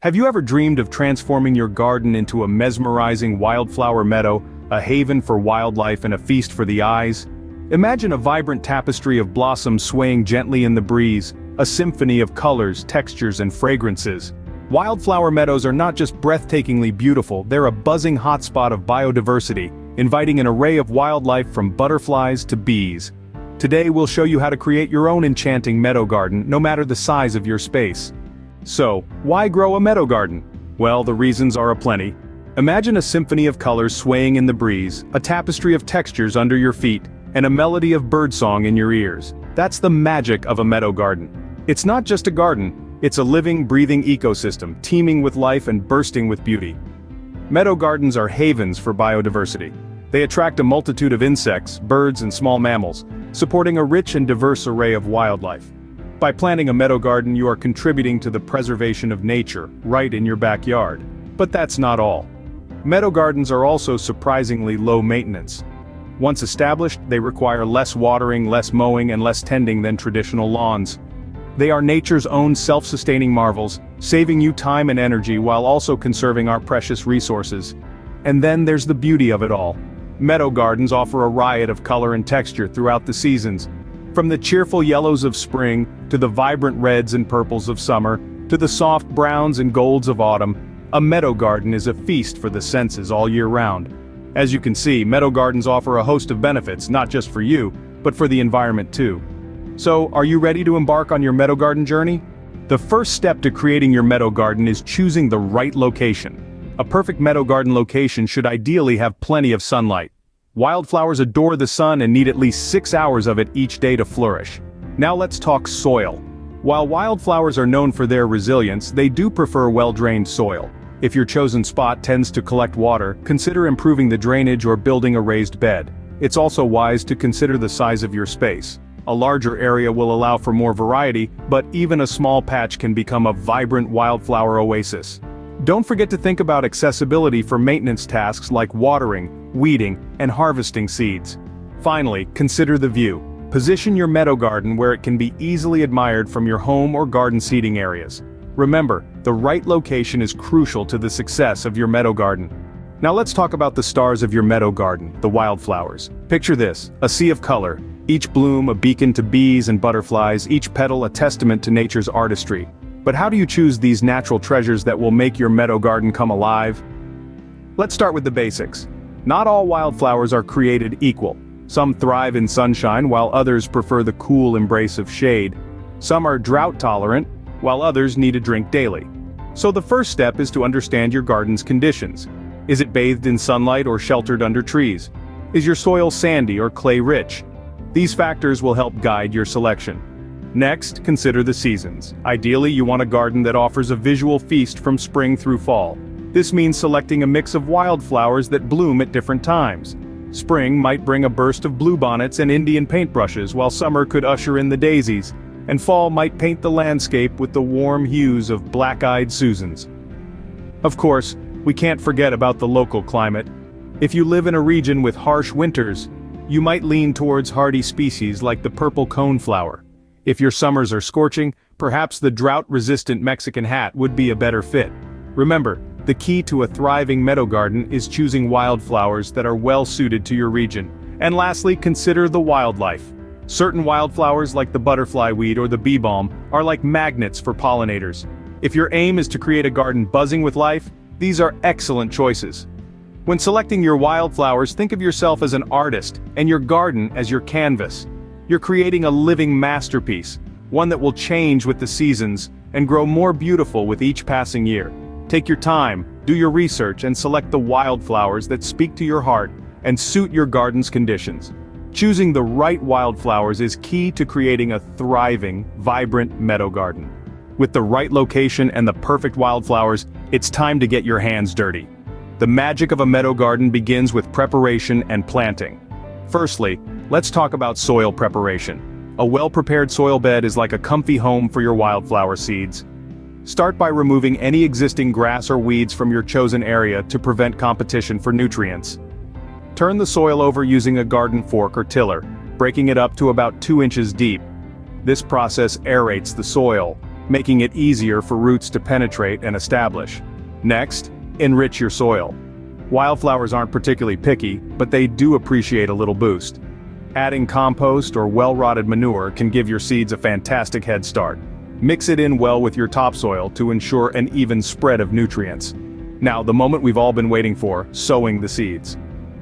Have you ever dreamed of transforming your garden into a mesmerizing wildflower meadow, a haven for wildlife and a feast for the eyes? Imagine a vibrant tapestry of blossoms swaying gently in the breeze, a symphony of colors, textures, and fragrances. Wildflower meadows are not just breathtakingly beautiful, they're a buzzing hotspot of biodiversity, inviting an array of wildlife from butterflies to bees. Today we'll show you how to create your own enchanting meadow garden, no matter the size of your space. So, why grow a meadow garden? Well, the reasons are aplenty. Imagine a symphony of colors swaying in the breeze, a tapestry of textures under your feet, and a melody of birdsong in your ears. That's the magic of a meadow garden. It's not just a garden, it's a living, breathing ecosystem, teeming with life and bursting with beauty. Meadow gardens are havens for biodiversity. They attract a multitude of insects, birds, and small mammals, supporting a rich and diverse array of wildlife. By planting a meadow garden, you are contributing to the preservation of nature, right in your backyard. But that's not all. Meadow gardens are also surprisingly low maintenance. Once established, they require less watering, less mowing, and less tending than traditional lawns. They are nature's own self-sustaining marvels, saving you time and energy while also conserving our precious resources. And then there's the beauty of it all. Meadow gardens offer a riot of color and texture throughout the seasons. From the cheerful yellows of spring, to the vibrant reds and purples of summer, to the soft browns and golds of autumn, a meadow garden is a feast for the senses all year round. As you can see, meadow gardens offer a host of benefits, not just for you, but for the environment too. So, are you ready to embark on your meadow garden journey? The first step to creating your meadow garden is choosing the right location. A perfect meadow garden location should ideally have plenty of sunlight. Wildflowers adore the sun and need at least 6 hours of it each day to flourish. Now let's talk soil. While wildflowers are known for their resilience, they do prefer well-drained soil. If your chosen spot tends to collect water, consider improving the drainage or building a raised bed. It's also wise to consider the size of your space. A larger area will allow for more variety, but even a small patch can become a vibrant wildflower oasis. Don't forget to think about accessibility for maintenance tasks like watering, weeding, and harvesting seeds. Finally, consider the view. Position your meadow garden where it can be easily admired from your home or garden seating areas. Remember, the right location is crucial to the success of your meadow garden. Now let's talk about the stars of your meadow garden, the wildflowers. Picture this, a sea of color, each bloom a beacon to bees and butterflies, each petal a testament to nature's artistry. But how do you choose these natural treasures that will make your meadow garden come alive? Let's start with the basics. Not all wildflowers are created equal. Some thrive in sunshine while others prefer the cool embrace of shade. Some are drought tolerant, while others need a drink daily. So the first step is to understand your garden's conditions. Is it bathed in sunlight or sheltered under trees? Is your soil sandy or clay rich? These factors will help guide your selection. Next, consider the seasons. Ideally, you want a garden that offers a visual feast from spring through fall. This means selecting a mix of wildflowers that bloom at different times. Spring might bring a burst of bluebonnets and Indian paintbrushes, while summer could usher in the daisies, and fall might paint the landscape with the warm hues of black-eyed Susans. Of course, we can't forget about the local climate. If you live in a region with harsh winters, you might lean towards hardy species like the purple coneflower. If your summers are scorching, perhaps the drought-resistant Mexican hat would be a better fit. Remember, the key to a thriving meadow garden is choosing wildflowers that are well-suited to your region. And lastly, consider the wildlife. Certain wildflowers like the butterfly weed or the bee balm are like magnets for pollinators. If your aim is to create a garden buzzing with life, these are excellent choices. When selecting your wildflowers, think of yourself as an artist and your garden as your canvas. You're creating a living masterpiece, one that will change with the seasons and grow more beautiful with each passing year. Take your time, do your research, and select the wildflowers that speak to your heart and suit your garden's conditions. Choosing the right wildflowers is key to creating a thriving, vibrant meadow garden. With the right location and the perfect wildflowers, it's time to get your hands dirty. The magic of a meadow garden begins with preparation and planting. Firstly, let's talk about soil preparation. A well-prepared soil bed is like a comfy home for your wildflower seeds. Start by removing any existing grass or weeds from your chosen area to prevent competition for nutrients. Turn the soil over using a garden fork or tiller, breaking it up to about 2 inches deep. This process aerates the soil, making it easier for roots to penetrate and establish. Next, enrich your soil. Wildflowers aren't particularly picky, but they do appreciate a little boost. Adding compost or well-rotted manure can give your seeds a fantastic head start. Mix it in well with your topsoil to ensure an even spread of nutrients. Now, the moment we've all been waiting for, sowing the seeds.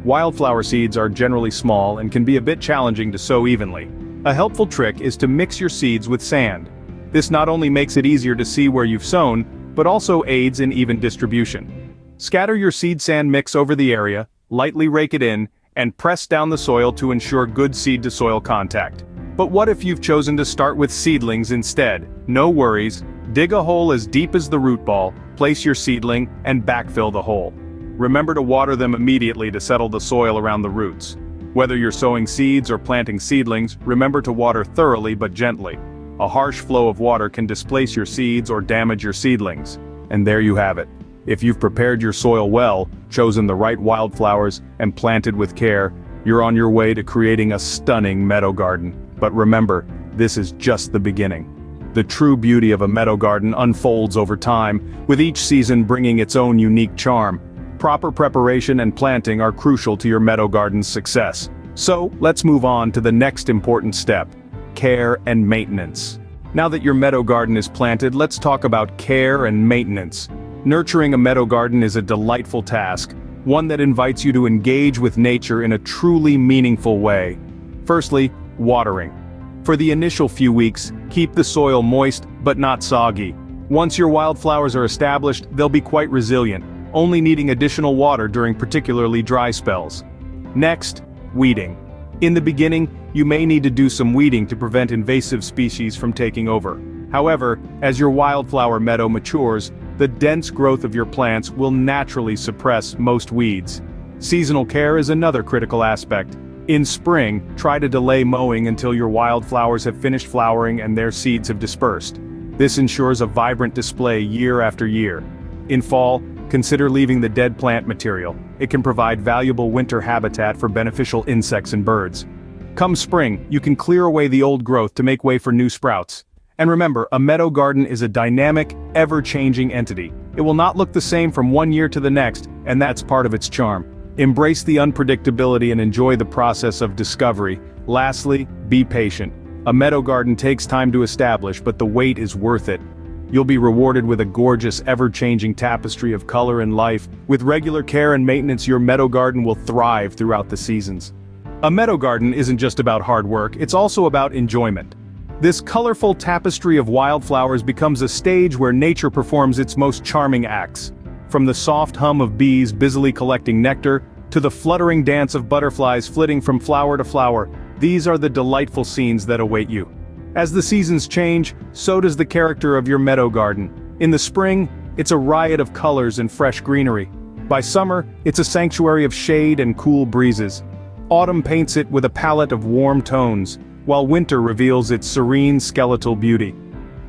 Wildflower seeds are generally small and can be a bit challenging to sow evenly. A helpful trick is to mix your seeds with sand. This not only makes it easier to see where you've sown, but also aids in even distribution. Scatter your seed sand mix over the area, lightly rake it in, and press down the soil to ensure good seed-to-soil contact. But what if you've chosen to start with seedlings instead? No worries, dig a hole as deep as the root ball, place your seedling, and backfill the hole. Remember to water them immediately to settle the soil around the roots. Whether you're sowing seeds or planting seedlings, remember to water thoroughly but gently. A harsh flow of water can displace your seeds or damage your seedlings. And there you have it. If you've prepared your soil well, chosen the right wildflowers, and planted with care, you're on your way to creating a stunning meadow garden. But remember, this is just the beginning. The true beauty of a meadow garden unfolds over time, with each season bringing its own unique charm. Proper preparation and planting are crucial to your meadow garden's success. So, let's move on to the next important step: care and maintenance. Now that your meadow garden is planted, let's talk about care and maintenance. Nurturing a meadow garden is a delightful task, one that invites you to engage with nature in a truly meaningful way. Firstly, watering. For the initial few weeks, keep the soil moist but not soggy. Once your wildflowers are established, they'll be quite resilient, only needing additional water during particularly dry spells. Next, weeding. In the beginning, you may need to do some weeding to prevent invasive species from taking over. However, as your wildflower meadow matures, the dense growth of your plants will naturally suppress most weeds. Seasonal care is another critical aspect. In spring, try to delay mowing until your wildflowers have finished flowering and their seeds have dispersed. This ensures a vibrant display year after year. In fall, consider leaving the dead plant material. It can provide valuable winter habitat for beneficial insects and birds. Come spring, you can clear away the old growth to make way for new sprouts. And remember, a meadow garden is a dynamic, ever-changing entity. It will not look the same from one year to the next, and that's part of its charm. Embrace the unpredictability and enjoy the process of discovery. Lastly, be patient. A meadow garden takes time to establish, but the wait is worth it. You'll be rewarded with a gorgeous, ever-changing tapestry of color and life. With regular care and maintenance, your meadow garden will thrive throughout the seasons. A meadow garden isn't just about hard work, it's also about enjoyment. This colorful tapestry of wildflowers becomes a stage where nature performs its most charming acts. From the soft hum of bees busily collecting nectar, to the fluttering dance of butterflies flitting from flower to flower, these are the delightful scenes that await you. As the seasons change, so does the character of your meadow garden. In the spring, it's a riot of colors and fresh greenery. By summer, it's a sanctuary of shade and cool breezes. Autumn paints it with a palette of warm tones, while winter reveals its serene skeletal beauty.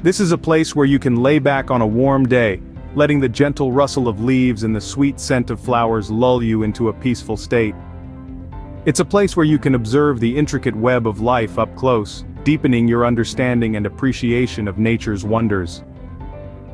This is a place where you can lay back on a warm day, letting the gentle rustle of leaves and the sweet scent of flowers lull you into a peaceful state. It's a place where you can observe the intricate web of life up close, deepening your understanding and appreciation of nature's wonders.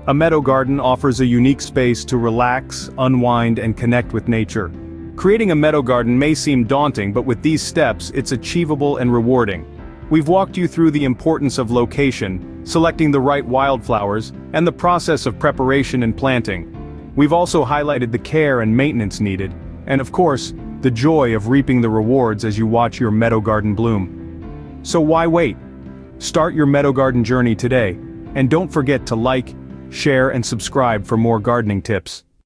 A meadow garden offers a unique space to relax, unwind, and connect with nature. Creating a meadow garden may seem daunting, but with these steps, it's achievable and rewarding. We've walked you through the importance of location, selecting the right wildflowers, and the process of preparation and planting. We've also highlighted the care and maintenance needed, and of course, the joy of reaping the rewards as you watch your meadow garden bloom. So why wait? Start your meadow garden journey today, and don't forget to like, share, and subscribe for more gardening tips.